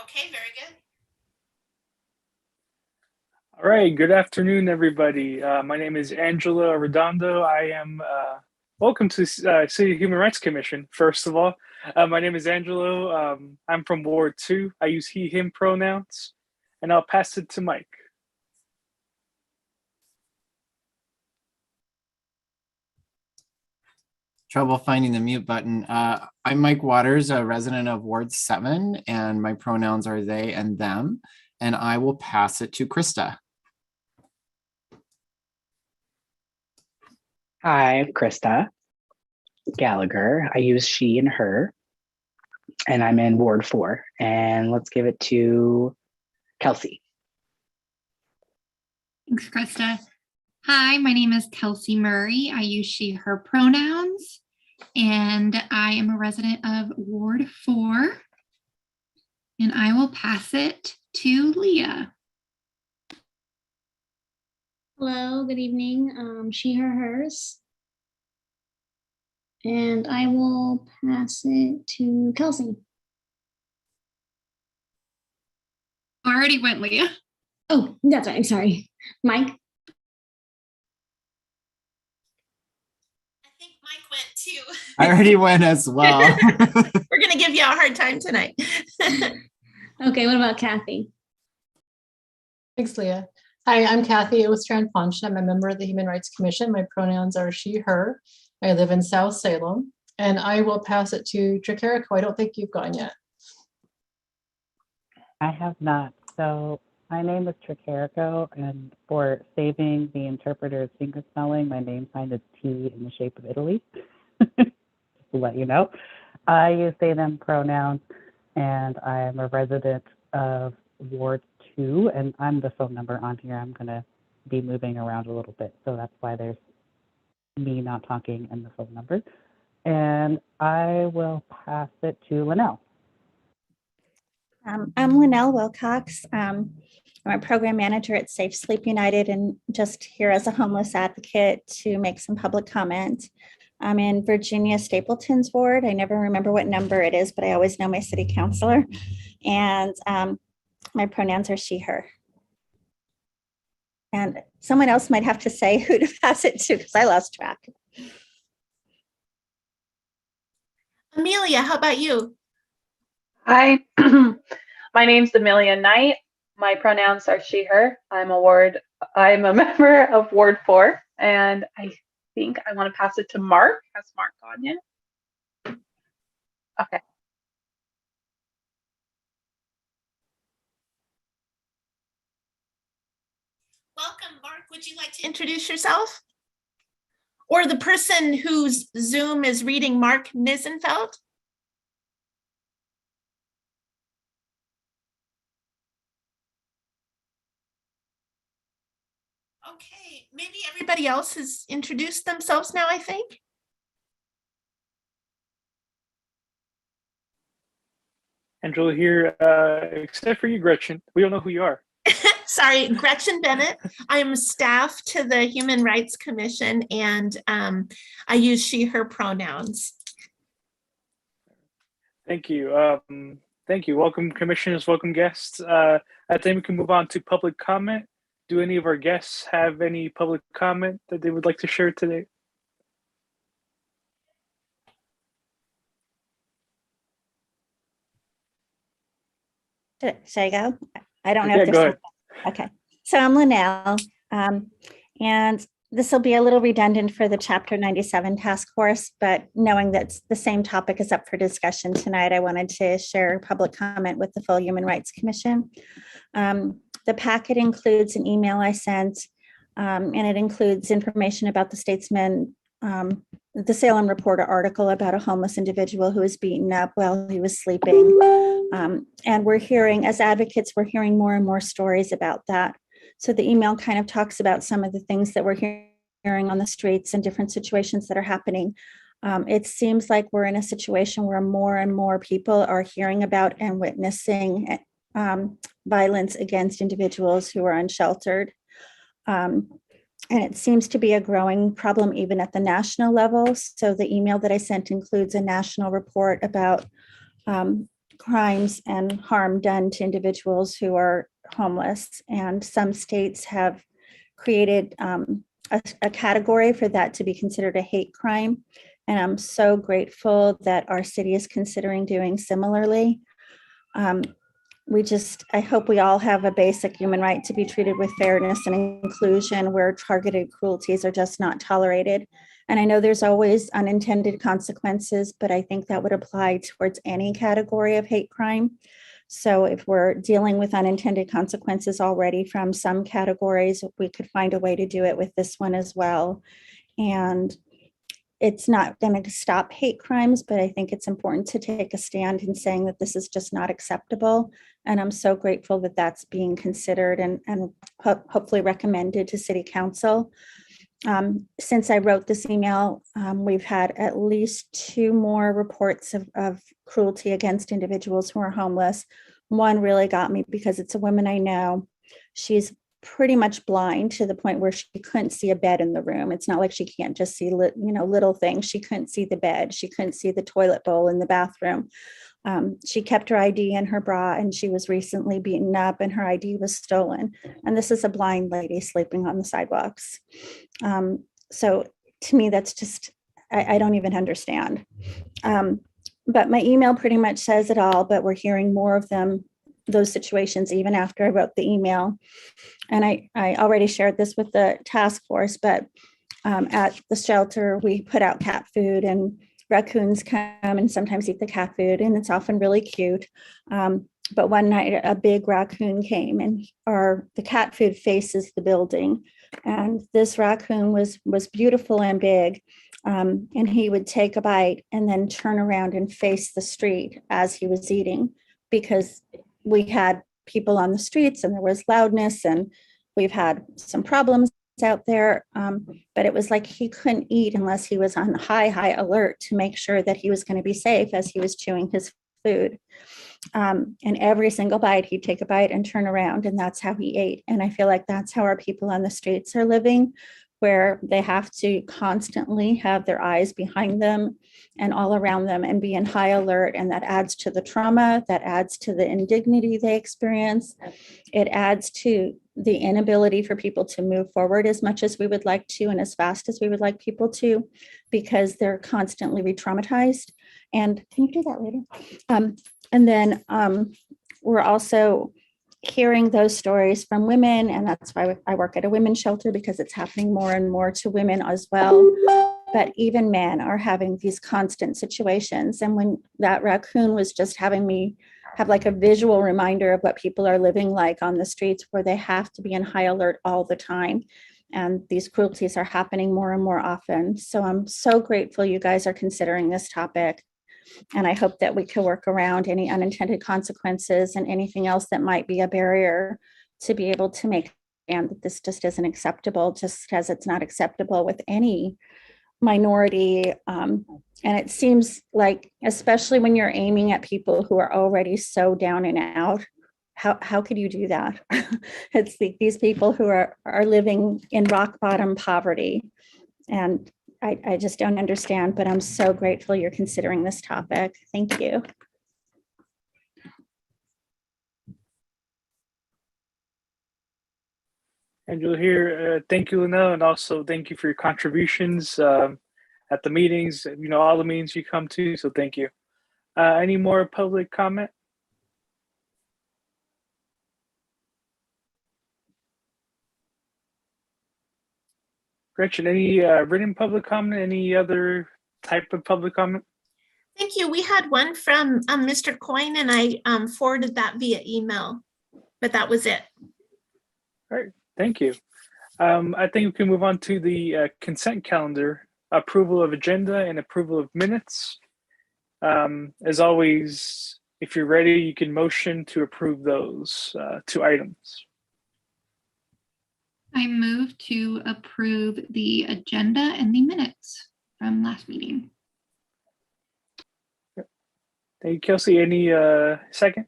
Okay, very good. All right, good afternoon, everybody. My name is Angelo Redondo. I am welcome to City Human Rights Commission. First of all, my name is Angelo. I'm from Ward 2. I use he, him pronouns, and I'll pass it to Mike. Trouble finding the mute button. I'm Mike Waters, a resident of Ward 7, and my pronouns are they and them, and I will pass it to Krista. Hi, I'm Krista Gallagher. I use she and her, and I'm in Ward 4. And let's give it to Kelsey. Thanks, Krista. Hi, my name is Kelsey Murray. I use she, her pronouns, and I am a resident of Ward 4. And I will pass it to Leah. Hello, good evening. She, her, hers. And I will pass it to Kelsey. Already went, Leah. Oh, that's right. I'm sorry. Mike? I think Mike went too. I already went as well. We're going to give you a hard time tonight. Okay, what about Kathy? Thanks, Leah. Hi, I'm Kathy Ostran-Ponch. I'm a member of the Human Rights Commission. My pronouns are she, her. I live in South Salem, and I will pass it to Terrico. I don't think you've gone yet. I have not. So my name is Terrico, and for saving the interpreter's finger spelling, my name sign is T in the shape of Italy. Just to let you know. I use they, them pronouns, and I am a resident of Ward 2, and I'm the phone number on here. I'm going to be moving around a little bit, so that's why there's me not talking and the phone number. And I will pass it to Linnell. I'm Linnell Wilcox. I'm a program manager at Safe Sleep United and just here as a homeless advocate to make some public comment. I'm in Virginia Stapleton's ward. I never remember what number it is, but I always know my city councilor. And my pronouns are she, her. And someone else might have to say who to pass it to because I lost track. Amelia, how about you? Hi, my name's Amelia Knight. My pronouns are she, her. I'm a member of Ward 4, and I think I want to pass it to Mark. Has Mark gone yet? Okay. Welcome, Mark. Would you like to introduce yourself? Or the person whose Zoom is reading Mark Nisenfeld? Okay, maybe everybody else has introduced themselves now, I think. Angela here, except for you, Gretchen. We don't know who you are. Sorry, Gretchen Bennett. I am staff to the Human Rights Commission, and I use she, her pronouns. Thank you. Thank you. Welcome, commissioners. Welcome, guests. I think we can move on to public comment. Do any of our guests have any public comment that they would like to share today? Should I go? I don't know Yeah, if go there's. ahead. Okay, so I'm Linnell, and this will be a little redundant for the Chapter 97 task force, but knowing that the same topic is up for discussion tonight, I wanted to share public comment with the full Human Rights Commission. The packet includes an email I sent, and it includes information about the Statesman, the Salem Reporter article about a homeless individual who was beaten up while he was sleeping. And we're hearing, as advocates, we're hearing more and more stories about that. So the email kind of talks about some of the things that we're hearing on the streets and different situations that are happening. It seems like we're in a situation where more and more people are hearing about and witnessing violence against individuals who are unsheltered. And it seems to be a growing problem even at the national level. So the email that I sent includes a national report about crimes and harm done to individuals who are homeless. And some states have created a category for that to be considered a hate crime. And I'm so grateful that our city is considering doing similarly. I hope we all have a basic human right to be treated with fairness and inclusion, where targeted cruelties are just not tolerated. And I know there's always unintended consequences, but I think that would apply towards any category of hate crime. So if we're dealing with unintended consequences already from some categories, we could find a way to do it with this one as well. And it's not going to stop hate crimes, but I think it's important to take a stand in saying that this is just not acceptable. And I'm so grateful that that's being considered and hopefully recommended to City Council. Since I wrote this email, we've had at least 2 more reports of cruelty against individuals who are homeless. One really got me because it's a woman I know. She's pretty much blind to the point where she couldn't see a bed in the room. It's not like she can't just see little things. She couldn't see the bed. She couldn't see the toilet bowl in the bathroom. She kept her ID in her bra, and she was recently beaten up and her ID was stolen. And this is a blind lady sleeping on the sidewalks. So to me, that's just, I don't even understand. But my email pretty much says it all, but we're hearing more of them, those situations, even after I wrote the email. And I already shared this with the task force, but at the shelter, we put out cat food, and raccoons come and sometimes eat the cat food, and it's often really cute. But one night a big raccoon came, and the cat food faces the building. And this raccoon was beautiful and big. And he would take a bite and then turn around and face the street as he was eating, because we had people on the streets and there was loudness, and we've had some problems out there. But it was like he couldn't eat unless he was on high alert to make sure that he was going to be safe as he was chewing his food. And every single bite, he'd take a bite and turn around, and that's how he ate. And I feel like that's how our people on the streets are living, where they have to constantly have their eyes behind them and all around them and be in high alert. And that adds to the trauma, that adds to the indignity they experience. It adds to the inability for people to move forward as much as we would like to and as fast as we would like people to, because they're constantly re-traumatized. And can you do that later? And then we're also hearing those stories from women, and that's why I work at a women's shelter, because it's happening more and more to women as well. But even men are having these constant situations. And when that raccoon was just having me have like a visual reminder of what people are living like on the streets, where they have to be in high alert all the time. And these cruelties are happening more and more often. So I'm so grateful you guys are considering this topic. And I hope that we can work around any unintended consequences and anything else that might be a barrier to be able to make and that this just isn't acceptable, just as it's not acceptable with any minority. And it seems like, especially when you're aiming at people who are already so down and out, how could you do that? It's these people who are living in rock bottom poverty. And I just don't understand, but I'm so grateful you're considering this topic. Thank you. Angela here. Thank you, Linnell, and also thank you for your contributions at the meetings, all the meetings you come to, so thank you. Any more public comment? Gretchen, any written public comment? Any other type of public comment? Thank you. We had one from Mr. Coyne, and I forwarded that via email, but that was it. All right, thank you. I think we can move on to the consent calendar, approval of agenda and approval of minutes. As always, if you're ready, you can motion to approve those 2 items. I move to approve the agenda and the minutes from last meeting. Thank you, Kelsey. Any second?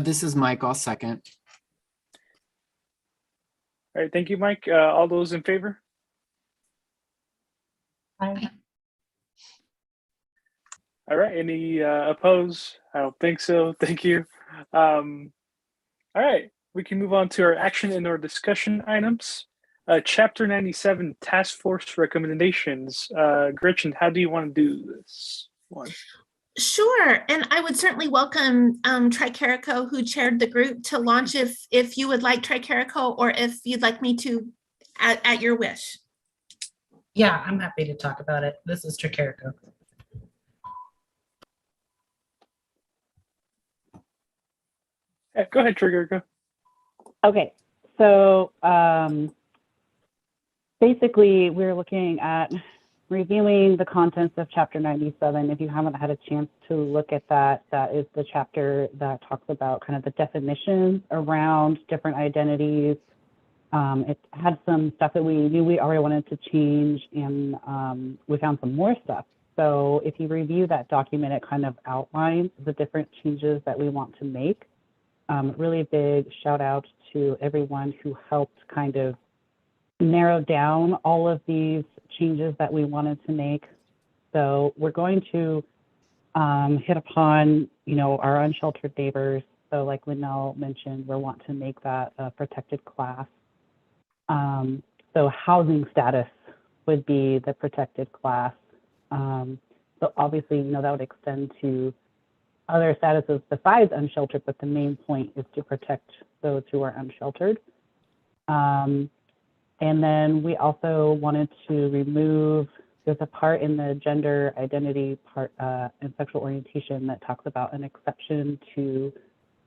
This is Mike. I'll second. All right, thank you, Mike. All those in favor? Aye. All right, any opposed? I don't think so. Thank you. All right, we can move on to our action and our discussion items. Chapter 97, Task Force Recommendations. Gretchen, how do you want to do this one? Sure, and I would certainly welcome Tricarico, who chaired the group, to launch if you would like Tricarico, or if you'd like me to at your wish. Yeah, I'm happy to talk about it. This is Terrico. Yeah, go ahead, Tricarico. Okay, so basically we're looking at reviewing the contents of chapter 97. If you haven't had a chance to look at that, that is the chapter that talks about kind of the definitions around different identities. It had some stuff that we knew we already wanted to change, and we found some more stuff. So if you review that document, it kind of outlines the different changes that we want to make. Really big shout out to everyone who helped kind of narrow down all of these changes that we wanted to make. So we're going to hit upon, our unsheltered neighbors. So like Linnell mentioned, we want to make that a protected class. So housing status would be the protected class. So obviously, that would extend to other statuses besides unsheltered, but the main point is to protect those who are unsheltered. And then we also wanted to remove, there's a part in the gender identity part and sexual orientation that talks about an exception to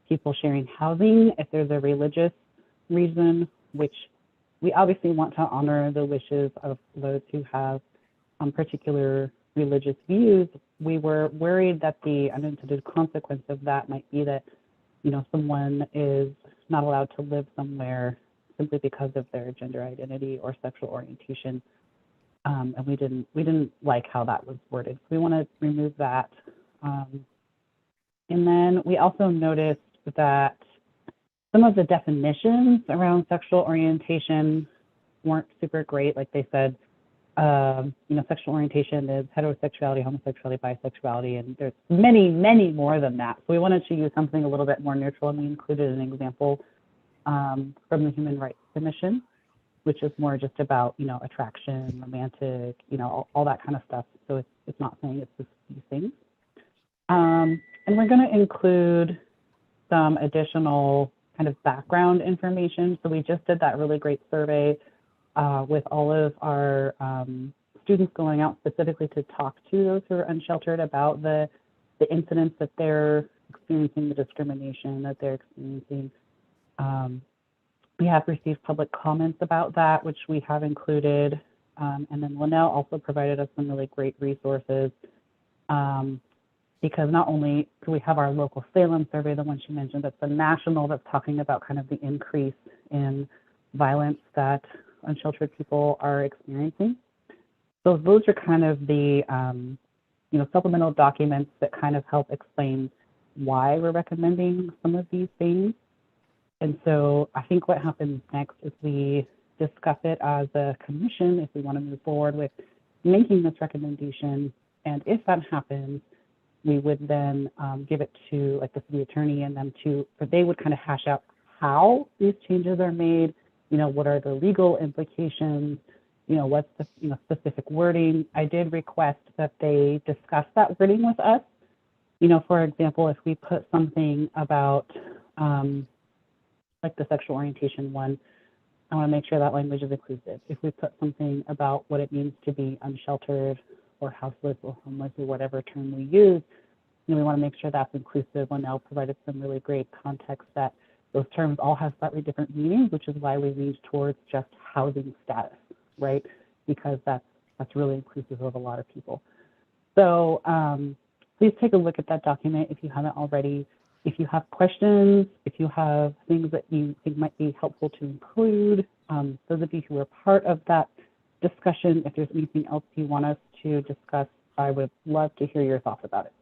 people sharing housing if there's a religious reason, which we obviously want to honor the wishes of those who have particular religious views. We were worried that the unintended consequence of that might be that, someone is not allowed to live somewhere simply because of their gender identity or sexual orientation. And we didn't like how that was worded. So we want to remove that. And then we also noticed that some of the definitions around sexual orientation weren't super great. Like they said, sexual orientation is heterosexuality, homosexuality, bisexuality, and there's many, many more than that. So we wanted to use something a little bit more neutral, and we included an example from the Human Rights Commission, which is more just about, attraction, romantic, all that kind of stuff. So it's not saying it's just these things. And we're going to include some additional kind of background information. So we just did that really great survey with all of our students going out specifically to talk to those who are unsheltered about the incidents that they're experiencing, the discrimination that they're experiencing. We have received public comments about that, which we have included. And then Linnell also provided us some really great resources because not only do we have our local Salem survey, the one she mentioned, that's the national, that's talking about kind of the increase in violence that unsheltered people are experiencing. So those are kind of the supplemental documents that kind of help explain why we're recommending some of these things. And so I think what happens next is we discuss it as a commission if we want to move forward with making this recommendation. And if that happens, we would then give it to like the city attorney and them but they would kind of hash out how these changes are made, what are the legal implications, what's the specific wording. I did request that they discuss that wording with us. For example, if we put something about like the sexual orientation one, I want to make sure that language is inclusive. If we put something about what it means to be unsheltered or houseless or homeless or whatever term we use, we want to make sure that's inclusive. Linnell provided some really great context that those terms all have slightly different meanings, which is why we lean towards just housing status, right? Because that's really inclusive of a lot of people. So please take a look at that document if you haven't already. If you have questions, if you have things that you think might be helpful to include, those of you who are part of that discussion, if there's anything else you want us to discuss, I would love to hear your thoughts about it.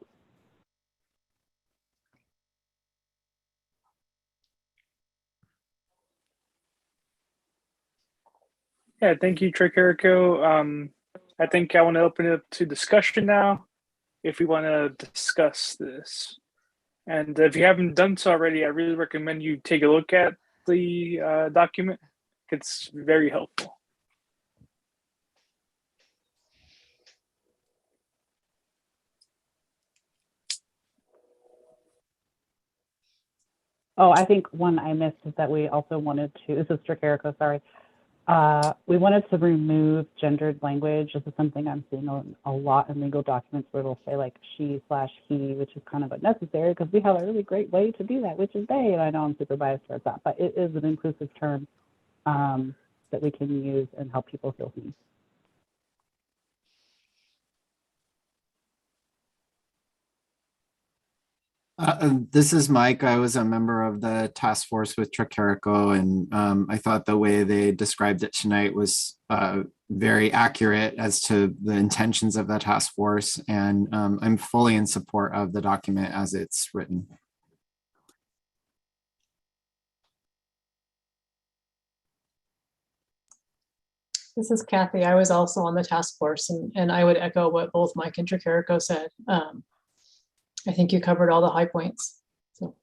Yeah, thank you, Tricarico. I think I want to open it up to discussion now. if we want to discuss this. And if you haven't done so already, I really recommend you take a look at the document. It's very helpful. Oh, I think one I missed is that we also wanted to, this is Terrico, sorry. We wanted to remove gendered language. This is something I'm seeing a lot in legal documents where it'll say like she/he, which is kind of unnecessary because we have a really great way to do that, which is they. And I know I'm super biased towards that, but it is an inclusive term that we can use and help people feel seen. This is Mike. I was a member of the task force with Terrico, and I thought the way they described it tonight was very accurate as to the intentions of the task force, and I'm fully in support of the document as it's written. This is Kathy. I was also on the task force, and I would echo what both Mike and Terrico said. I think you covered all the high points. So.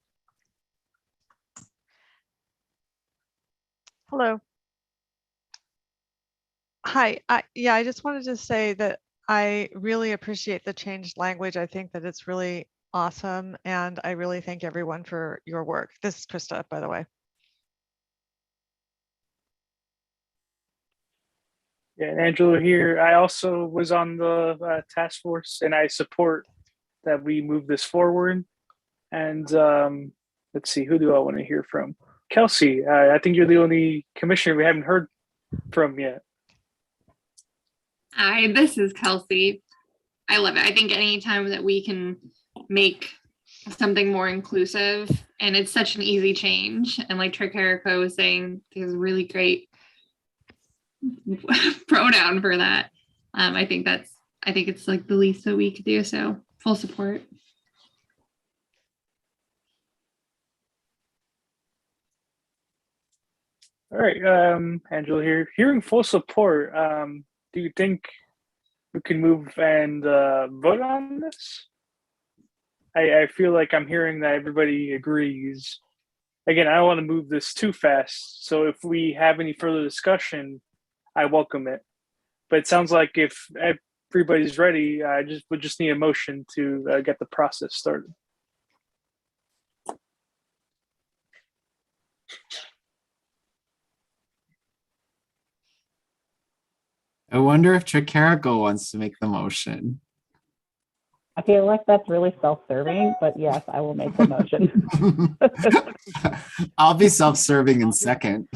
Hello. Hi. I just wanted to say that I really appreciate the changed language. I think that it's really awesome, and I really thank everyone for your work. This is Krista, by the way. Yeah, and Angela here. I also was on the task force, and I support that we move this forward. And let's see, who do I want to hear from? Kelsey, I think you're the only commissioner we haven't heard from yet. Hi, this is Kelsey. I love it. I think anytime that we can make something more inclusive, and it's such an easy change. And like Terrico was saying, there's a really great pronoun for that. I think it's like the least that we could do. So full support. All right, Angela here. Hearing full support, do you think we can move and vote on this? I feel like I'm hearing that everybody agrees. Again, I don't want to move this too fast. So if we have any further discussion, I welcome it. But it sounds like if everybody's ready, we just need a motion to get the process started. I wonder if Terrico wants to make the motion. I feel like that's really self-serving, but yes, I will make the motion. I'll be self-serving in second.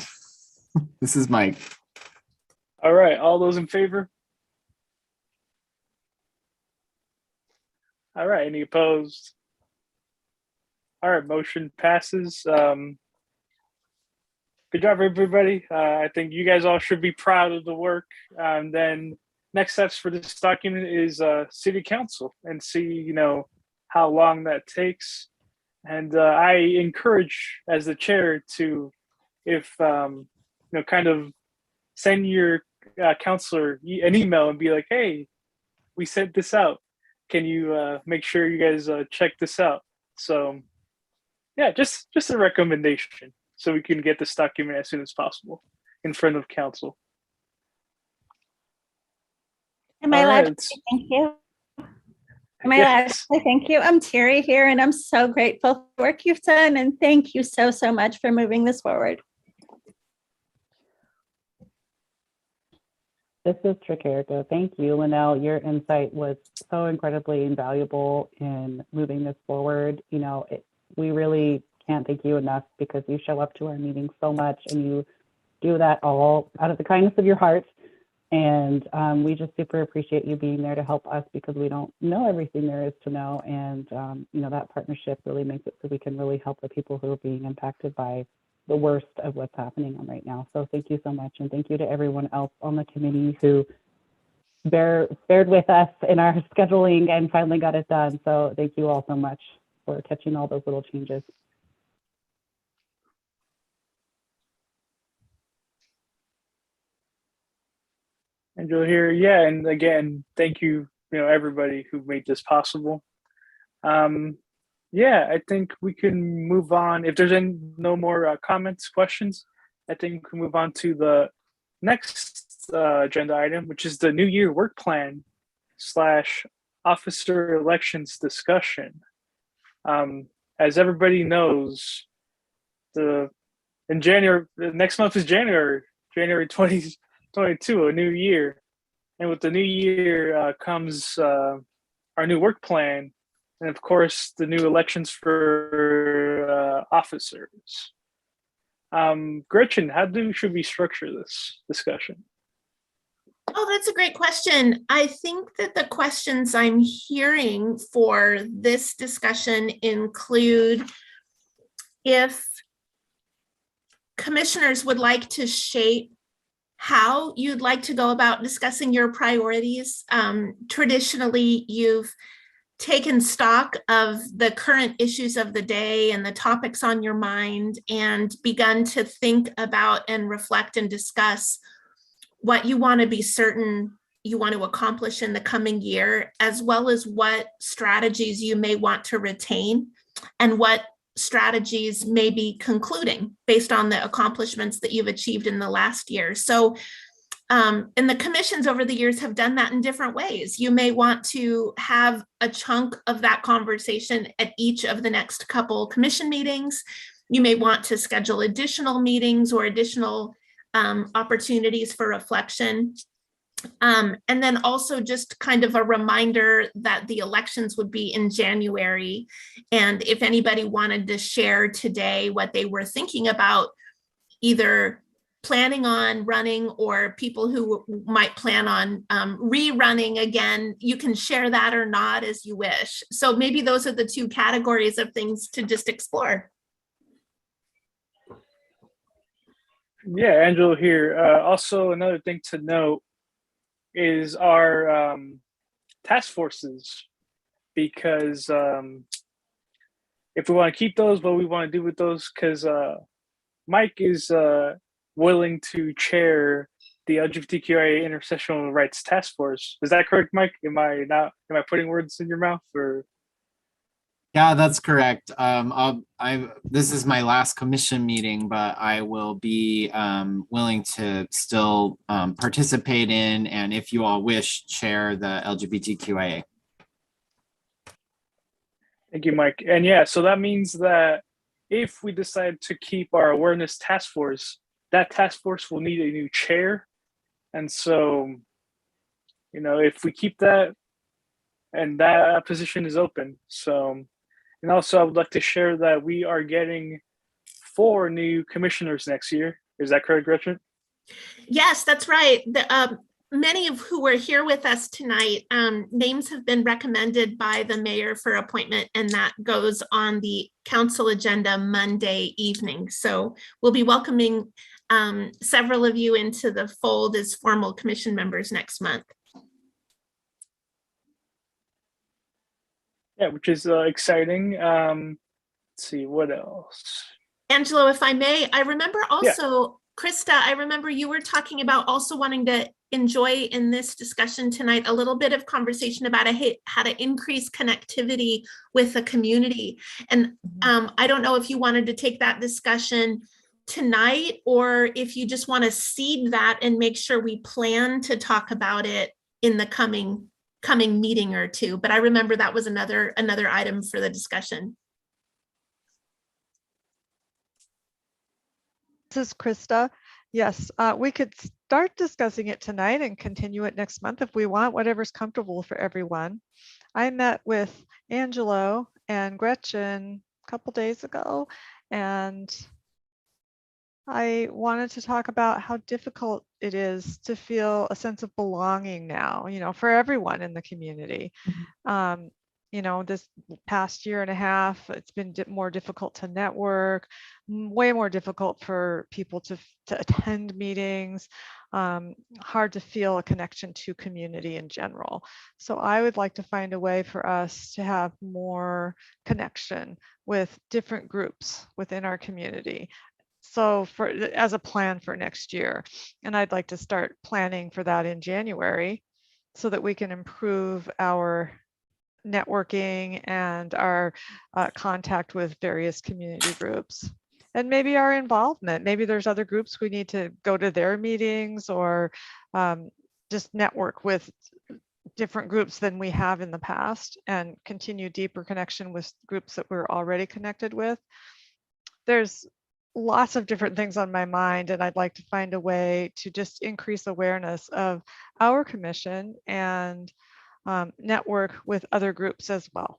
This is Mike. All right, all those in favor? All right, any opposed? All right, motion passes. Good job, everybody. I think you guys all should be proud of the work. Then next steps for this document is city council and see, how long that takes. And I encourage, as the chair, to, if kind of send your counselor an email and be like, hey, we sent this out. Can you make sure you guys check this out? So yeah, just a recommendation so we can get this document as soon as possible in front of council. Am I allowed to say thank you? Am I allowed to say thank you? I'm Terry here, and I'm so grateful for the work you've done, and thank you so much for moving this forward. This is Terrico. Thank you, Linnell. Your insight was so incredibly invaluable in moving this forward. We really can't thank you enough because you show up to our meetings so much, and you do that all out of the kindness of your heart. And we just super appreciate you being there to help us because we don't know everything there is to know. And, that partnership really makes it so we can really help the people who are being impacted by the worst of what's happening right now. So thank you so much. And thank you to everyone else on the committee who bared with us in our scheduling and finally got it done. So thank you all so much for catching all those little changes. Angela here. Yeah, and again, thank you everybody who made this possible. Yeah, I think we can move on. If there's no more comments, questions, I think we can move on to the next agenda item, which is the New Year work plan / officer elections discussion. As everybody knows, in January, the next month is January 2022, a new year. And with the new year comes our new work plan, and of course, the new elections for officers. Gretchen, should we structure this discussion? Oh, that's a great question. I think that the questions I'm hearing for this discussion include if commissioners would like to shape how you'd like to go about discussing your priorities. Traditionally, you've taken stock of the current issues of the day and the topics on your mind and begun to think about and reflect and discuss what you want to be certain you want to accomplish in the coming year, as well as what strategies you may want to retain and what strategies may be concluding based on the accomplishments that you've achieved in the last year. So, and the commissions over the years have done that in different ways. You may want to have a chunk of that conversation at each of the next couple commission meetings. You may want to schedule additional meetings or additional opportunities for reflection. And then also just kind of a reminder that the elections would be in January. And if anybody wanted to share today what they were thinking about, either planning on running or people who might plan on rerunning again, you can share that or not as you wish. So maybe those are the two categories of things to just explore. Yeah, Angelo here. Also, another thing to note is our task forces, because if we want to keep those, what we want to do with those, because Mike is willing to chair the LGBTQIA intersectional rights task force. Is that correct, Mike? Am I putting words in your mouth, or? Yeah, that's correct. This is my last commission meeting, but I will be willing to still participate in, and if you all wish, chair the LGBTQIA. Thank you, Mike. And yeah, so that means that if we decide to keep our awareness task force, that task force will need a new chair. And so, if we keep that, and that position is open. So, and also I would like to share that we are getting 4 new commissioners next year. Is that correct, Gretchen? Yes, that's right. Many of who are here with us tonight, names have been recommended by the mayor for appointment, and that goes on the council agenda Monday evening. So we'll be welcoming several of you into the fold as formal commission members next month. Yeah, which is exciting. Let's see, what else? Angelo, if I may, I remember also, Krista, I remember you were talking about also wanting to enjoy in this discussion tonight a little bit of conversation about how to increase connectivity with the community. And I don't know if you wanted to take that discussion tonight, or if you just want to seed that and make sure we plan to talk about it in the coming meeting or two. But I remember that was another item for the discussion. This is Krista. Yes, we could start discussing it tonight and continue it next month if we want, whatever's comfortable for everyone. I met with Angelo and Gretchen a couple days ago, and I wanted to talk about how difficult it is to feel a sense of belonging now, for everyone in the community. This past year and a half, it's been more difficult to network, way more difficult for people to attend meetings, hard to feel a connection to community in general. So I would like to find a way for us to have more connection with different groups within our community. So as a plan for next year, and I'd like to start planning for that in January. so that we can improve our networking and our contact with various community groups. And maybe our involvement. Maybe there's other groups we need to go to their meetings, or just network with different groups than we have in the past and continue deeper connection with groups that we're already connected with. There's lots of different things on my mind, and I'd like to find a way to just increase awareness of our commission and network with other groups as well.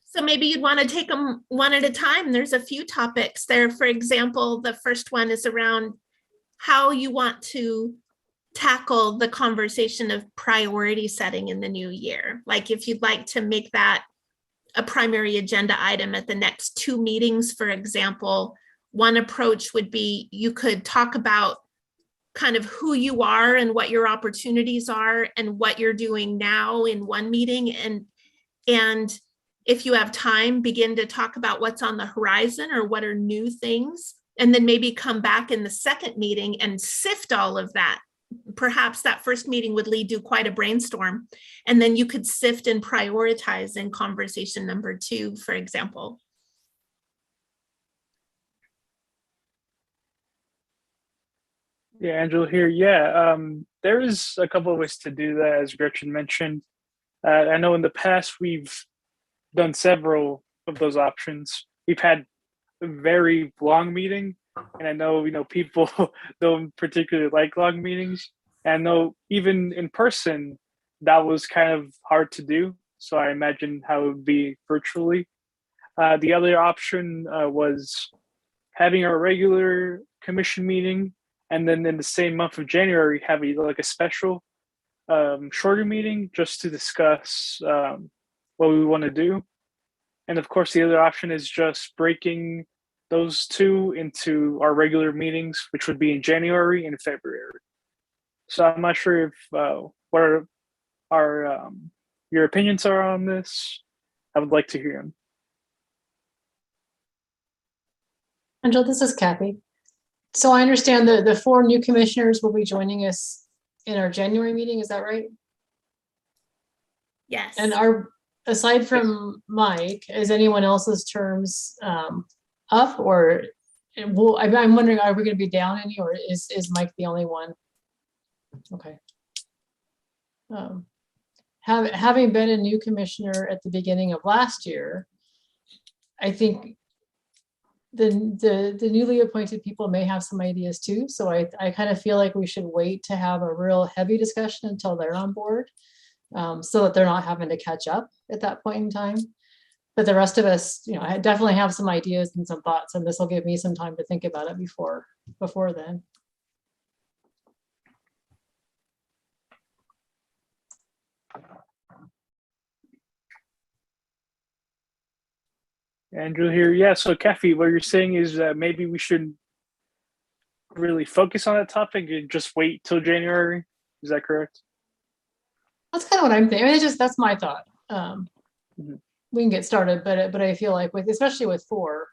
So maybe you'd want to take them one at a time. There's a few topics there. For example, the first one is around how you want to tackle the conversation of priority setting in the new year. Like if you'd like to make that a primary agenda item at the next 2 meetings, for example, one approach would be you could talk about kind of who you are and what your opportunities are and what you're doing now in one meeting. And if you have time, begin to talk about what's on the horizon or what are new things, and then maybe come back in the second meeting and sift all of that. Perhaps that first meeting would lead to quite a brainstorm, and then you could sift and prioritize in conversation number 2, for example. Yeah, Angela here. Yeah, there is a couple of ways to do that, as Gretchen mentioned. I know in the past we've done several of those options. We've had a very long meeting, and I know people don't particularly like long meetings. And I know even in person that was kind of hard to do. So I imagine how it would be virtually. The other option was having our regular commission meeting, and then in the same month of January having like a special shorter meeting just to discuss what we want to do. And of course, the other option is just breaking those two into our regular meetings, which would be in January and February. So I'm not sure if what our your opinions are on this. I would like to hear them. Angela, this is Kathy. So I understand that the 4 new commissioners will be joining us in our January meeting. Is that right? Yes. And aside from Mike, is anyone else's terms up, or I'm wondering, are we going to be down any, or is Mike the only one? Okay. Having been a new commissioner at the beginning of last year, I think the newly appointed people may have some ideas too. So I kind of feel like we should wait to have a real heavy discussion until they're on board, so that they're not having to catch up at that point in time. But the rest of us, I definitely have some ideas and some thoughts, and this will give me some time to think about it before then. Andrew here. Yeah, so Kathy, what you're saying is that maybe we should really focus on that topic and just wait till January. Is that correct? That's kind of what I'm thinking. I mean, that's my thought. We can get started, but I feel like especially with 4,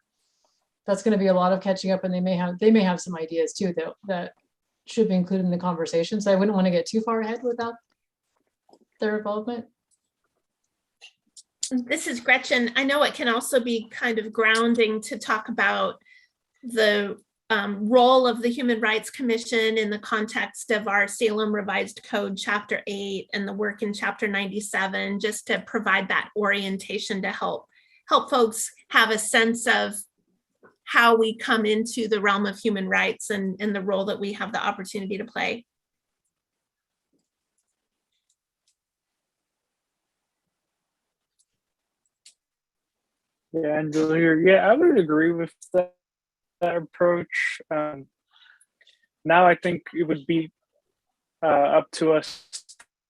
that's going to be a lot of catching up, and they may have some ideas too that should be included in the conversation. So I wouldn't want to get too far ahead without their involvement. This is Gretchen. I know it can also be kind of grounding to talk about the role of the Human Rights Commission in the context of our Salem Revised Code, Chapter 8, and the work in Chapter 97, just to provide that orientation to help folks have a sense of how we come into the realm of human rights and the role that we have the opportunity to play. Yeah, Angela here. Yeah, I would agree with that approach. Now I think it would be up to us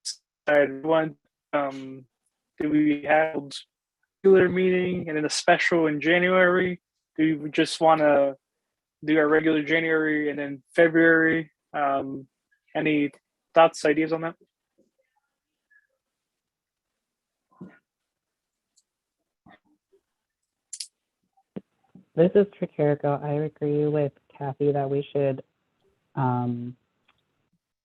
to decide when do we have a regular meeting and then a special in January? Do we just want to do our regular January and then February? Any thoughts, ideas on that? This is Terrico. I agree with Kathy that we should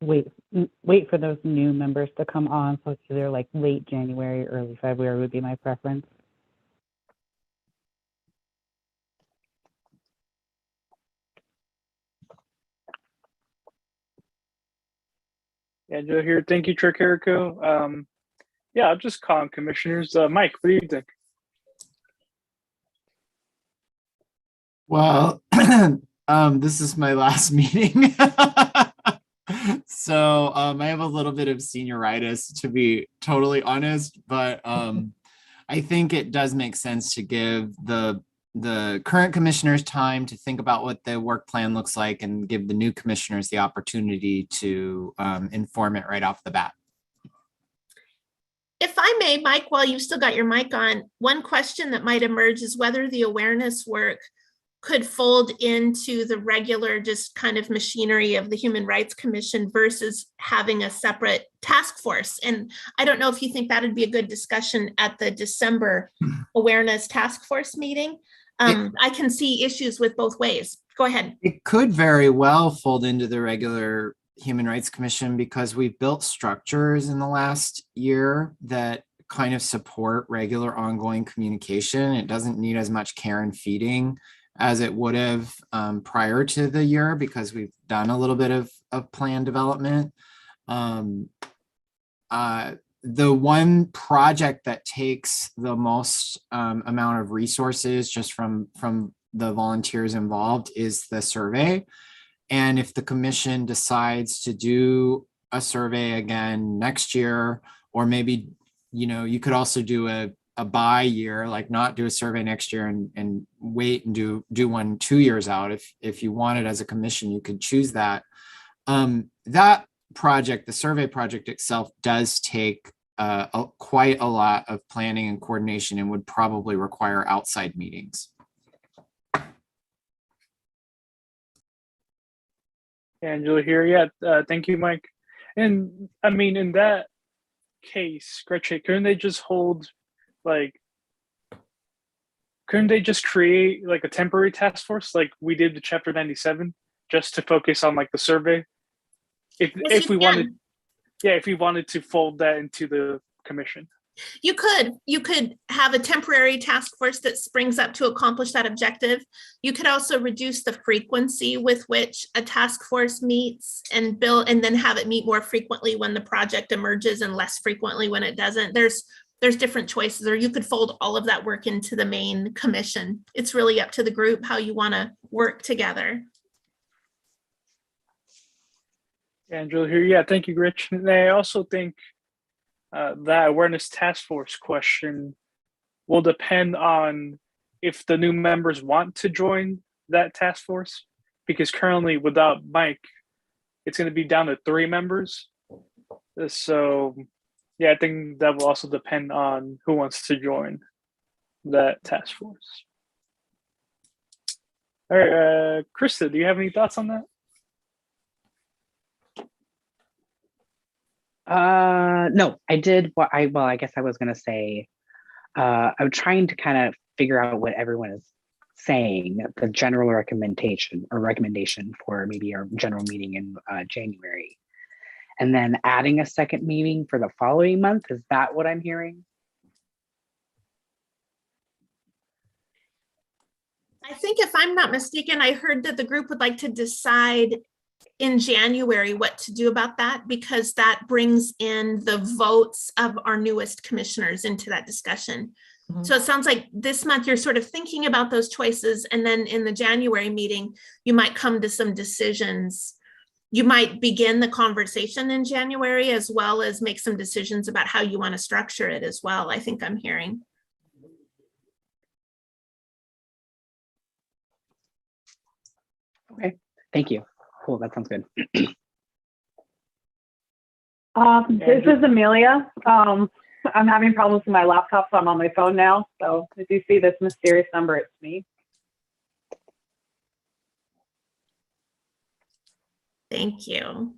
wait for those new members to come on. So it's either like late January, early February would be my preference. Angela here. Thank you, Terrico. Yeah, I'll just call on commissioners. Mike, what do you think? Well, this is my last meeting. So I have a little bit of senioritis, to be totally honest, but I think it does make sense to give the current commissioners time to think about what the work plan looks like and give the new commissioners the opportunity to inform it right off the bat. If I may, Mike, while you've still got your mic on, one question that might emerge is whether the awareness work could fold into the regular just kind of machinery of the Human Rights Commission versus having a separate task force. And I don't know if you think that'd be a good discussion at the December awareness task force meeting. I can see issues with both ways. Go ahead. It could very well fold into the regular Human Rights Commission because we've built structures in the last year that kind of support regular ongoing communication. It doesn't need as much care and feeding as it would have prior to the year because we've done a little bit of plan development. The one project that takes the most amount of resources just from the volunteers involved is the survey. And if the commission decides to do a survey again next year, or maybe, you could also do a by year, like not do a survey next year and wait and do one 2 years out. If you wanted as a commission, you could choose that. That project, the survey project itself, does take quite a lot of planning and coordination and would probably require outside meetings. Angela here. Yeah, thank you, Mike. And I mean, in that case, Gretchen, couldn't they just create like a temporary task force like we did the Chapter 97 just to focus on like the survey? If we wanted to fold that into the commission. You could have a temporary task force that springs up to accomplish that objective. You could also reduce the frequency with which a task force meets and then have it meet more frequently when the project emerges and less frequently when it doesn't. There's different choices, or you could fold all of that work into the main commission. It's really up to the group how you want to work together. Angela here. Yeah, thank you, Rich. And I also think that awareness task force question will depend on if the new members want to join that task force, because currently without Mike, it's going to be down to 3 members. So yeah, I think that will also depend on who wants to join that task force. All right, Krista, do you have any thoughts on that? No, I did I guess I was going to say, I'm trying to kind of figure out what everyone is saying, the general recommendation for maybe our general meeting in January, and then adding a second meeting for the following month. Is that what I'm hearing? I think if I'm not mistaken, I heard that the group would like to decide in January what to do about that, because that brings in the votes of our newest commissioners into that discussion. Mm-hmm. So it sounds like this month you're sort of thinking about those choices, and then in the January meeting, you might come to some decisions. You might begin the conversation in January as well as make some decisions about how you want to structure it as well, I think I'm hearing. Okay, thank you. Cool, that sounds good. This is Amelia. I'm having problems with my laptop, so I'm on my phone now. So if you see this mysterious number, it's me. Thank you.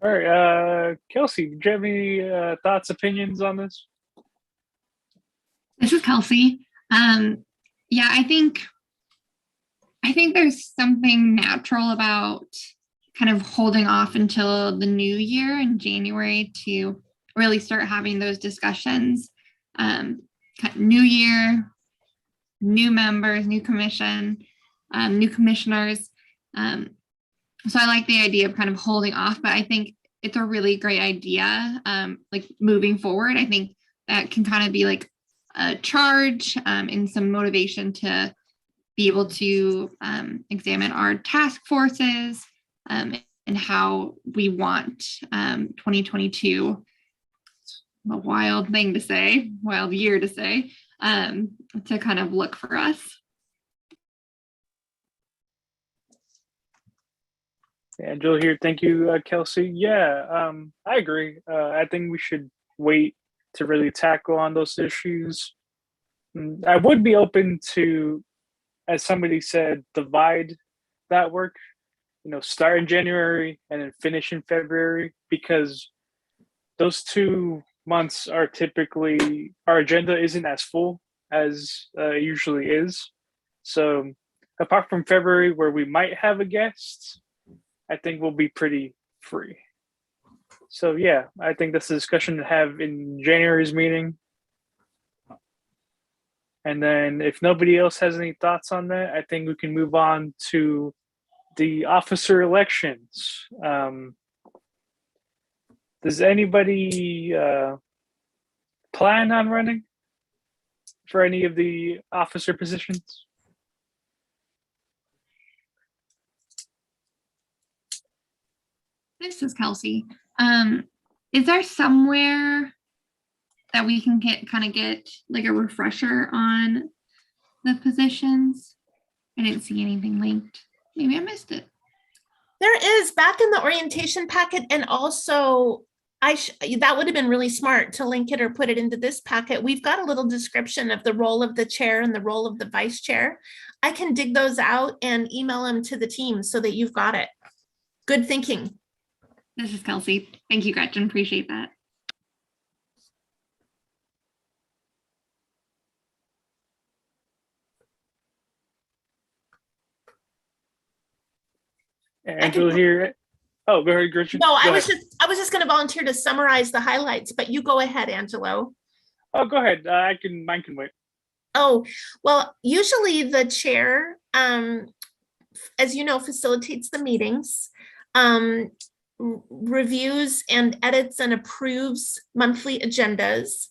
All right, Kelsey, do you have any thoughts, opinions on this? This is Kelsey. yeah, I think there's something natural about kind of holding off until the new year in January to really start having those discussions. New year, new members, new commission, new commissioners. So I like the idea of kind of holding off, but I think it's a really great idea. Like moving forward, I think that can kind of be like a charge and some motivation to be able to examine our task forces and how we want 2022, a wild thing to say, wild year to say, to kind of look for us. Angela here. Thank you, Kelsey. Yeah, I agree. I think we should wait to really tackle on those issues. I would be open to, as somebody said, divide that work, start in January and then finish in February, because those 2 months are typically, our agenda isn't as full as it usually is. So apart from February, where we might have a guest, I think we'll be pretty free. So yeah, I think that's a discussion to have in January's meeting. And then if nobody else has any thoughts on that, I think we can move on to the officer elections. Does anybody plan on running for any of the officer positions? This is Kelsey. Is there somewhere that we can get like a refresher on the positions? I didn't see anything linked. Maybe I missed it. There is back in the orientation packet, and also that would have been really smart to link it or put it into this packet. We've got a little description of the role of the chair and the role of the vice chair. I can dig those out and email them to the team so that you've got it. Good thinking. This is Kelsey. Thank you, Gretchen. Appreciate that. Angela here. Oh, go ahead, Gretchen. No, I was just going to volunteer to summarize the highlights, but you go ahead, Angelo. Oh, go ahead. Mine can wait. Oh, well, usually the chair, as you know, facilitates the meetings, reviews and edits and approves monthly agendas,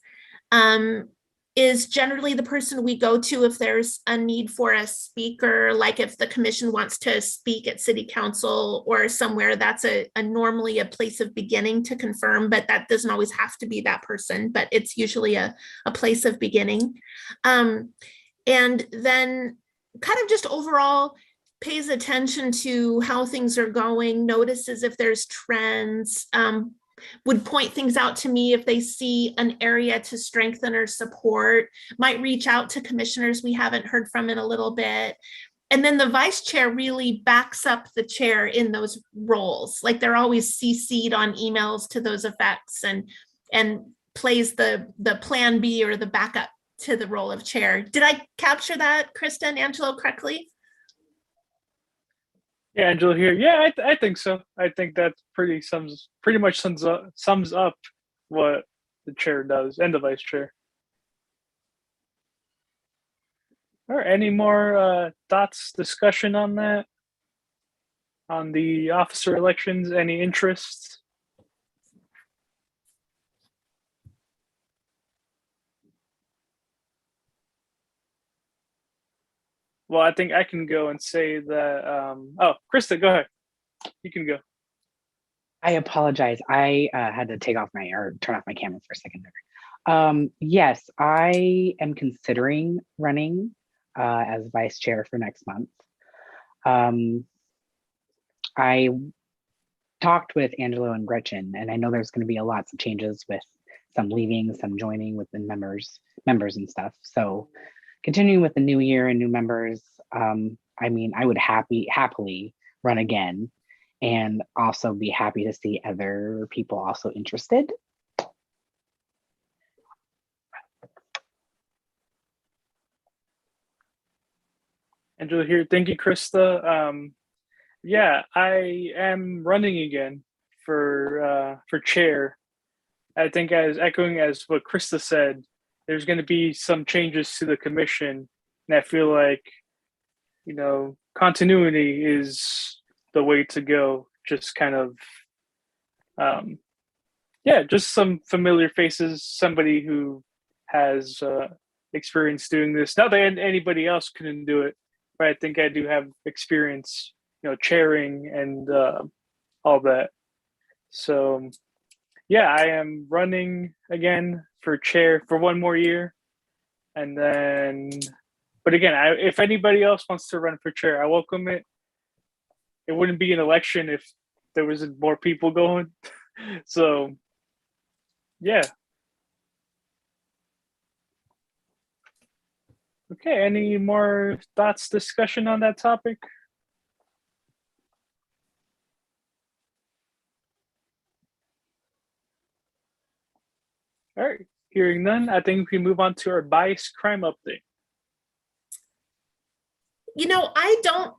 is generally the person we go to if there's a need for a speaker, like if the commission wants to speak at city council or somewhere. That's normally a place of beginning to confirm, but that doesn't always have to be that person, but it's usually a place of beginning. And then kind of just overall pays attention to how things are going, notices if there's trends, would point things out to me if they see an area to strengthen or support, might reach out to commissioners we haven't heard from in a little bit. And then the vice chair really backs up the chair in those roles. Like they're always CC'd on emails to those effects and plays the plan B or the backup to the role of chair. Did I capture that, Krista and Angelo, correctly? Yeah, Angela here. Yeah, I think so. I think that pretty much sums up what the chair does and the vice chair. All right, any more thoughts, discussion on that? On the officer elections, any interest? Well, I think I can go and say that, oh, Krista, go ahead. You can go. I apologize. I had to turn off my camera for a second there. Yes, I am considering running as vice chair for next month. I talked with Angelo and Gretchen, and I know there's going to be lots of changes with some leaving, some joining with the members and stuff. So continuing with the new year and new members, I mean, I would happily run again, and also be happy to see other people also interested. Angela here. Thank you, Krista. Yeah, I am running again for chair. I think as echoing as what Krista said, there's going to be some changes to the commission, and I feel like continuity is the way to go. Just kind of just some familiar faces, somebody who has experience doing this. Not that anybody else couldn't do it, but I think I do have experience, chairing and all that. So, yeah, I am running again for chair for one more year. And then, but again, if anybody else wants to run for chair, I welcome it. It wouldn't be an election if there wasn't more people going. So, yeah. Okay, any more thoughts, discussion on that topic? All right, hearing none, I think we move on to our bias crime update. I don't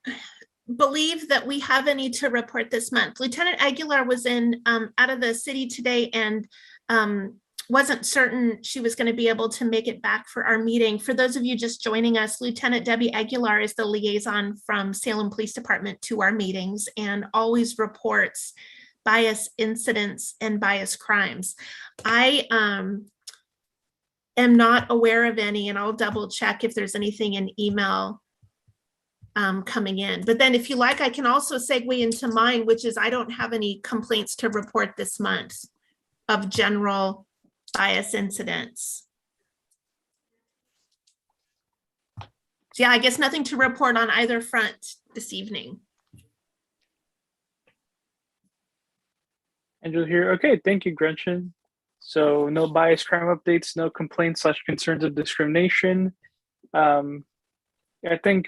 believe that we have any to report this month. Lieutenant Aguilar was out of the city today and wasn't certain she was going to be able to make it back for our meeting. For those of you just joining us, Lieutenant Debbie Aguilar is the liaison from Salem Police Department to our meetings and always reports bias incidents and bias crimes. I am not aware of any, and I'll double check if there's anything in email coming in. But then if you like, I can also segue into mine, which is I don't have any complaints to report this month of general bias incidents. So yeah, I guess nothing to report on either front this evening. Angela here. Okay, thank you, Gretchen. So no bias crime updates, no complaints / concerns of discrimination. I think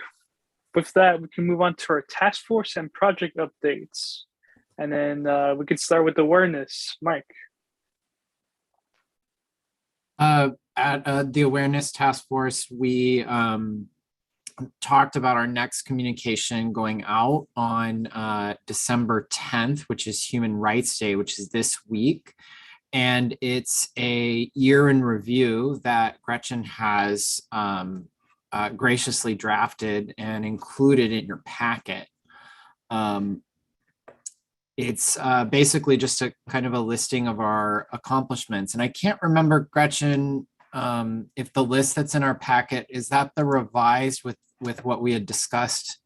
with that, we can move on to our task force and project updates. And then we can start with awareness. Mike. At the awareness task force, we talked about our next communication going out on December 10th, which is Human Rights Day, which is this week. And it's a year in review that Gretchen has graciously drafted and included in your packet. It's basically just a kind of a listing of our accomplishments. And I can't remember, Gretchen, if the list that's in our packet, is that the revised with what we had discussed?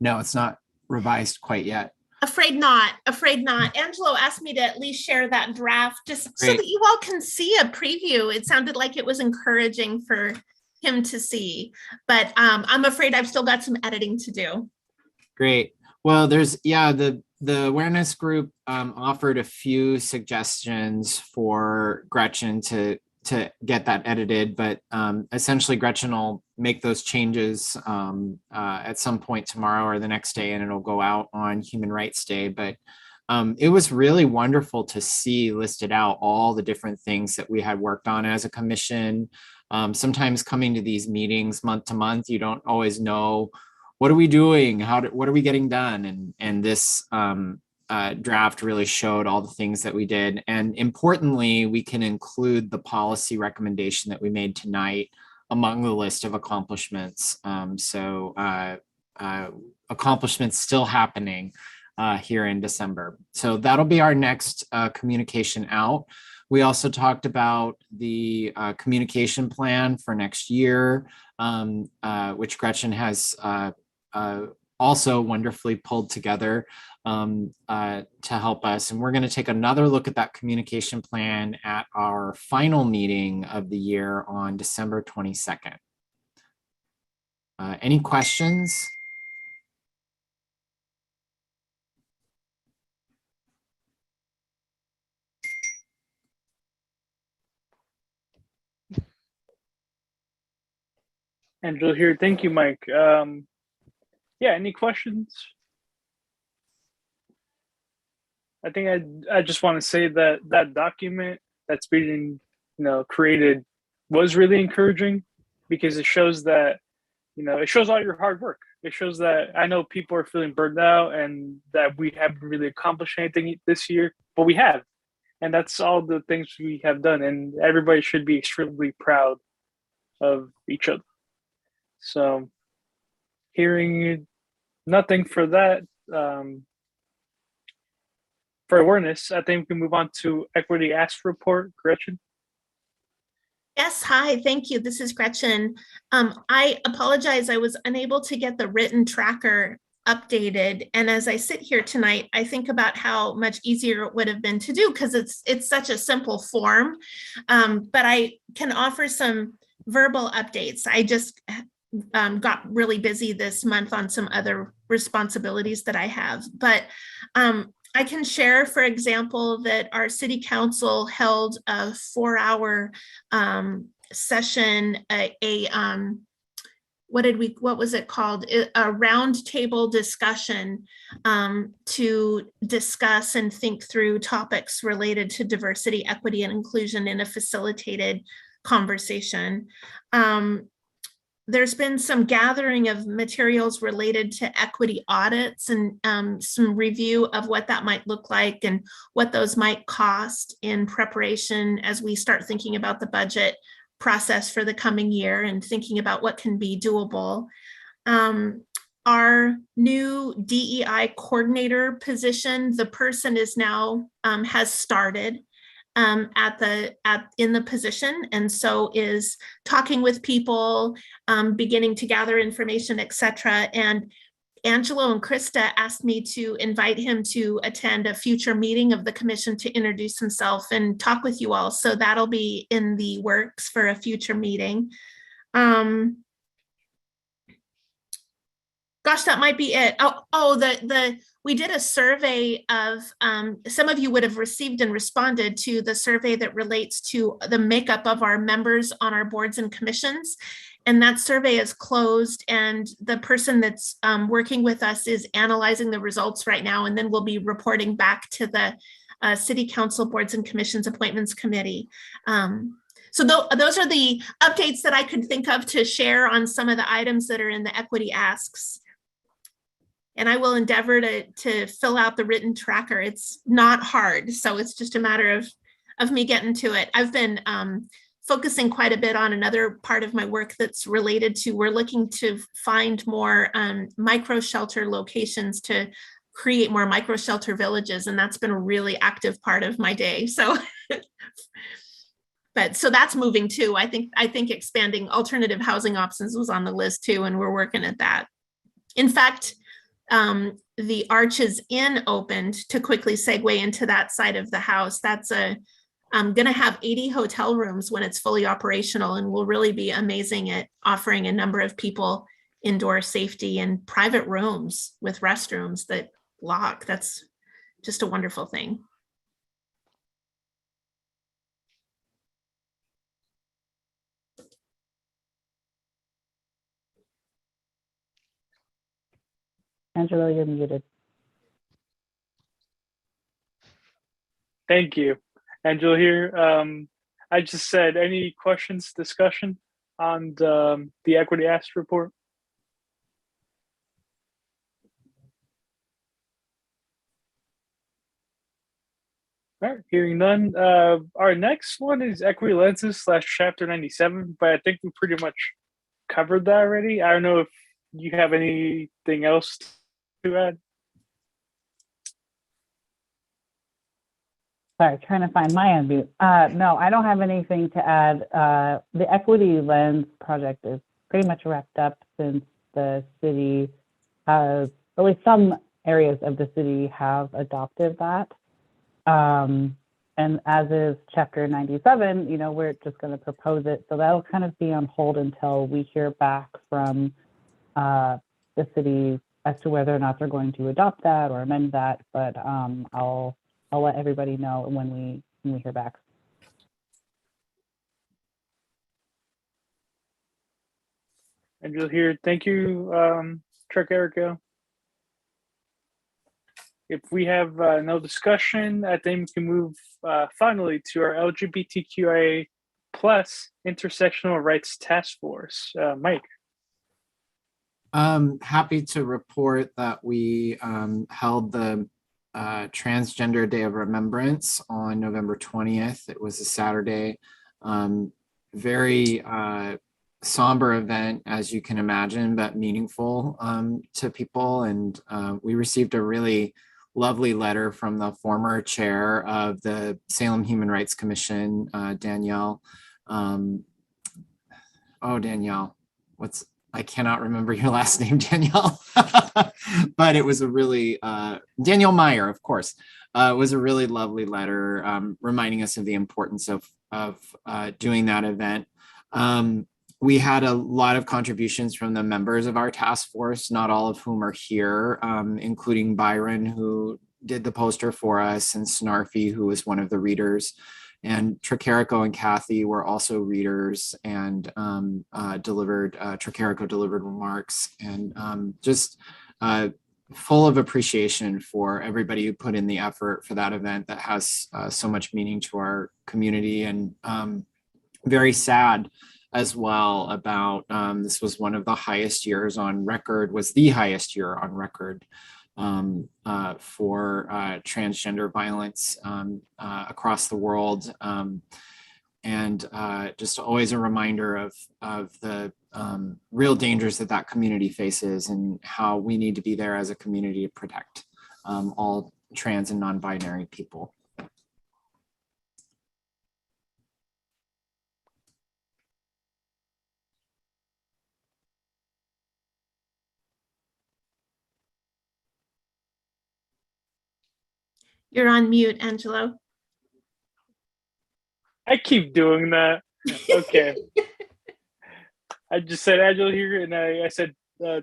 No, it's not revised quite yet. Afraid not. Angelo asked me to at least share that draft just so Great. that you all can see a preview. It sounded like it was encouraging for him to see, but I'm afraid I've still got some editing to do. Great. Well, the awareness group offered a few suggestions for Gretchen to get that edited, but essentially Gretchen will make those changes at some point tomorrow or the next day, and it'll go out on Human Rights Day. But it was really wonderful to see listed out all the different things that we had worked on as a commission. Sometimes coming to these meetings month to month, you don't always know what are we doing, what are we getting done, and this draft really showed all the things that we did. And importantly, we can include the policy recommendation that we made tonight among the list of accomplishments. Accomplishments still happening here in December. So that'll be our next communication out. We also talked about the communication plan for next year, which Gretchen has also wonderfully pulled together to help us. And we're going to take another look at that communication plan at our final meeting of the year on December 22nd. Any questions? Angela here. Thank you, Mike. Yeah, any questions? I think I just want to say that that document that's being created was really encouraging, because it shows that it shows all your hard work. It shows that I know people are feeling burned out and that we haven't really accomplished anything this year, but we have. And that's all the things we have done. And everybody should be extremely proud of each other. So hearing nothing for that, for awareness, I think we can move on to Equity Ask Report. Gretchen? Yes, hi, thank you. This is Gretchen. I apologize, I was unable to get the written tracker updated. And as I sit here tonight, I think about how much easier it would have been to do because it's such a simple form. But I can offer some verbal updates. I just got really busy this month on some other responsibilities that I have. But I can share, for example, that our city council held a 4-hour session, what was it called? A roundtable discussion to discuss and think through topics related to diversity, equity, and inclusion in a facilitated conversation. There's been some gathering of materials related to equity audits and some review of what that might look like and what those might cost in preparation as we start thinking about the budget process for the coming year and thinking about what can be doable. Our new DEI coordinator position, the person is now has started in the position, and so is talking with people, beginning to gather information, etc. And Angelo and Krista asked me to invite him to attend a future meeting of the commission to introduce himself and talk with you all. So that'll be in the works for a future meeting. Gosh, that might be it. We did a survey of, some of you would have received and responded to the survey that relates to the makeup of our members on our boards and commissions. And that survey is closed, and the person that's working with us is analyzing the results right now, and then we'll be reporting back to the City Council Boards and Commissions Appointments Committee. So those are the updates that I could think of to share on some of the items that are in the equity asks. And I will endeavor to fill out the written tracker. It's not hard, so it's just a matter of me getting to it. I've been focusing quite a bit on another part of my work that's related to, we're looking to find more micro shelter locations to create more micro shelter villages, and that's been a really active part of my day. So, so that's moving too. I think expanding alternative housing options was on the list too, and we're working at that. In fact, the Arches Inn opened, to quickly segue into that side of the house. That's going to have 80 hotel rooms when it's fully operational, and will really be amazing at offering a number of people indoor safety and private rooms with restrooms that lock. That's just a wonderful thing. Angelo, you're muted. Thank you. Angelo here. I just said, any questions, discussion on the Equity Ask report? All right, hearing none. Our next one is Equity Lenses / Chapter 97, but I think we pretty much covered that already. I don't know if you have anything else to add. Sorry, trying to find my unmute. No, I don't have anything to add. The Equity Lens project is pretty much wrapped up, since the city has, at least some areas of the city have adopted that. And as is Chapter 97, we're just going to propose it. So that'll kind of be on hold until we hear back from the city as to whether or not they're going to adopt that or amend that. But I'll let everybody know when we hear back. And you'll hear, thank you, Erico. If we have no discussion, I think we can move finally to our LGBTQIA plus intersectional rights task force. Mike. Happy to report that we held the Transgender Day of Remembrance on November 20th. It was a Saturday. Very somber event, as you can imagine, but meaningful to people. And we received a really lovely letter from the former chair of the Salem Human Rights Commission, Danielle. Danielle, I cannot remember your last name, Danielle, but it was a really, Danielle Meyer, of course. It was a really lovely letter reminding us of the importance of doing that event. We had a lot of contributions from the members of our task force, not all of whom are here, including Byron, who did the poster for us, and Snarfy, who was one of the readers. And Terrico and Kathy were also readers and Terrico delivered remarks, and just full of appreciation for everybody who put in the effort for that event that has so much meaning to our community, and very sad as well about this was one of the highest years on record, was the highest year on record for transgender violence across the world. And just always a reminder of the real dangers that community faces, and how we need to be there as a community to protect all trans and non-binary people. You're on mute, Angelo. I keep doing that. Okay. I just said Angelo here, and I said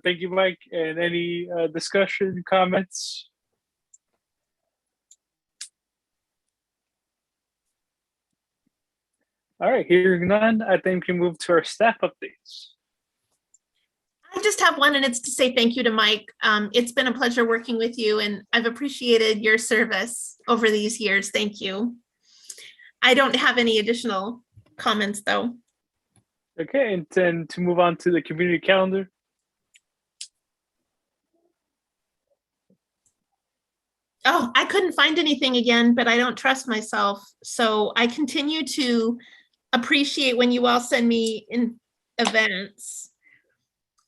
thank you, Mike. And any discussion, comments? All right, hearing none, I think we can move to our staff updates. I just have one, and it's to say thank you to Mike. It's been a pleasure working with you, and I've appreciated your service over these years. Thank you. I don't have any additional comments, though. Okay, and then to move on to the community calendar. Oh, I couldn't find anything again, but I don't trust myself. So I continue to appreciate when you all send me in events.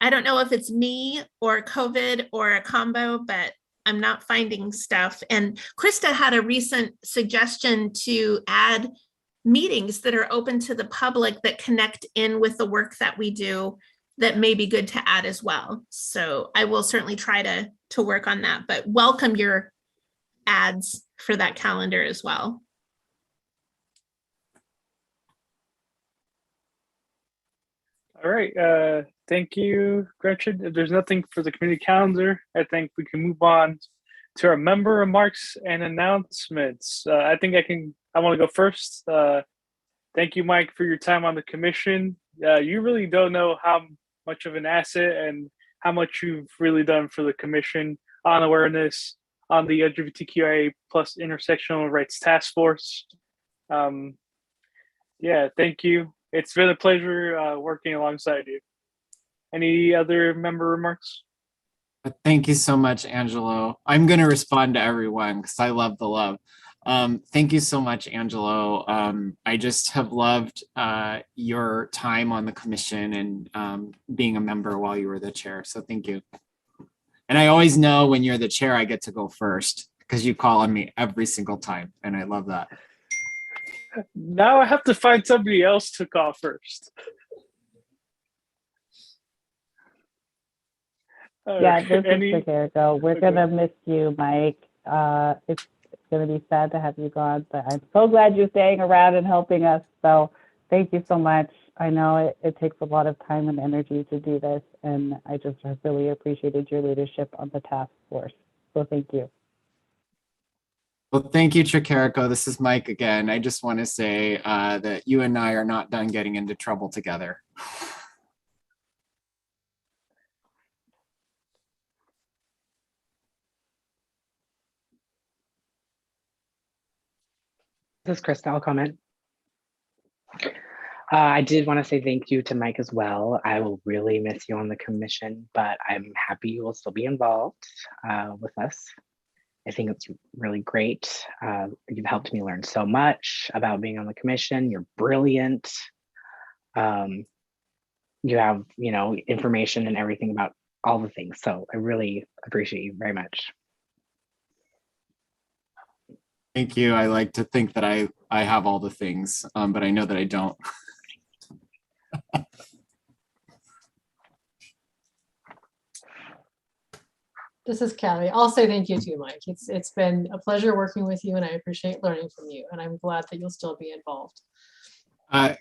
I don't know if it's me or COVID or a combo, but I'm not finding stuff. And Krista had a recent suggestion to add meetings that are open to the public that connect in with the work that we do, that may be good to add as well. So I will certainly try to work on that, but welcome your ads for that calendar as well. All right, thank you, Gretchen. If there's nothing for the community calendar, I think we can move on to our member remarks and announcements. I think I want to go first. Thank you, Mike, for your time on the commission. You really don't know how much of an asset and how much you've really done for the commission on awareness, on the LGBTQIA+ intersectional rights task force. Yeah, thank you. It's been a pleasure working alongside you. Any other member remarks? Thank you so much, Angelo. I'm going to respond to everyone because I love the love. Thank you so much, Angelo. I just have loved your time on the commission and being a member while you were the chair. So thank you. And I always know when you're the chair, I get to go first because you call on me every single time. And I love that. Now I have to find somebody else to call first. Yeah, this is Terrico. We're gonna miss you, Mike. It's gonna be sad to have you gone, but I'm so glad you're staying around and helping us. So thank you so much. I know it takes a lot of time and energy to do this, and I just have really appreciated your leadership on the task force. So thank you. Well, thank you, Terrico. This is Mike again. I just want to say that you and I are not done getting into trouble together. This is Krista. I'll comment. I did want to say thank you to Mike as well. I will really miss you on the commission, but I'm happy you will still be involved with us. I think it's really great. You've helped me learn so much about being on the commission. You're brilliant. You have, information and everything about all the things. So I really appreciate you very much. Thank you. I like to think that I have all the things, but I know that I don't. This is Kathy. I'll say thank you too, Mike. It's been a pleasure working with you, and I appreciate learning from you. And I'm glad that you'll still be involved.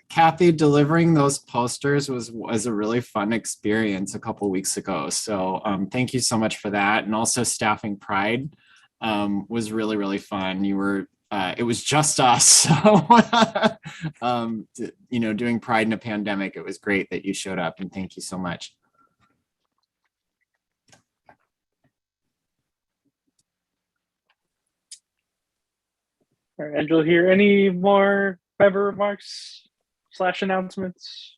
Kathy, delivering those posters was a really fun experience a couple weeks ago. So thank you so much for that. And also staffing Pride was really, really fun. You were, it was just us. So, doing Pride in a pandemic, it was great that you showed up, and thank you so much. All right, Angela here. Any more member remarks / announcements?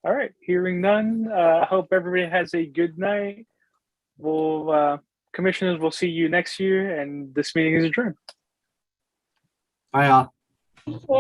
All right, hearing none. I hope everybody has a good night. Commissioners, we'll see you next year, and this meeting is adjourned. Bye all. Thank you.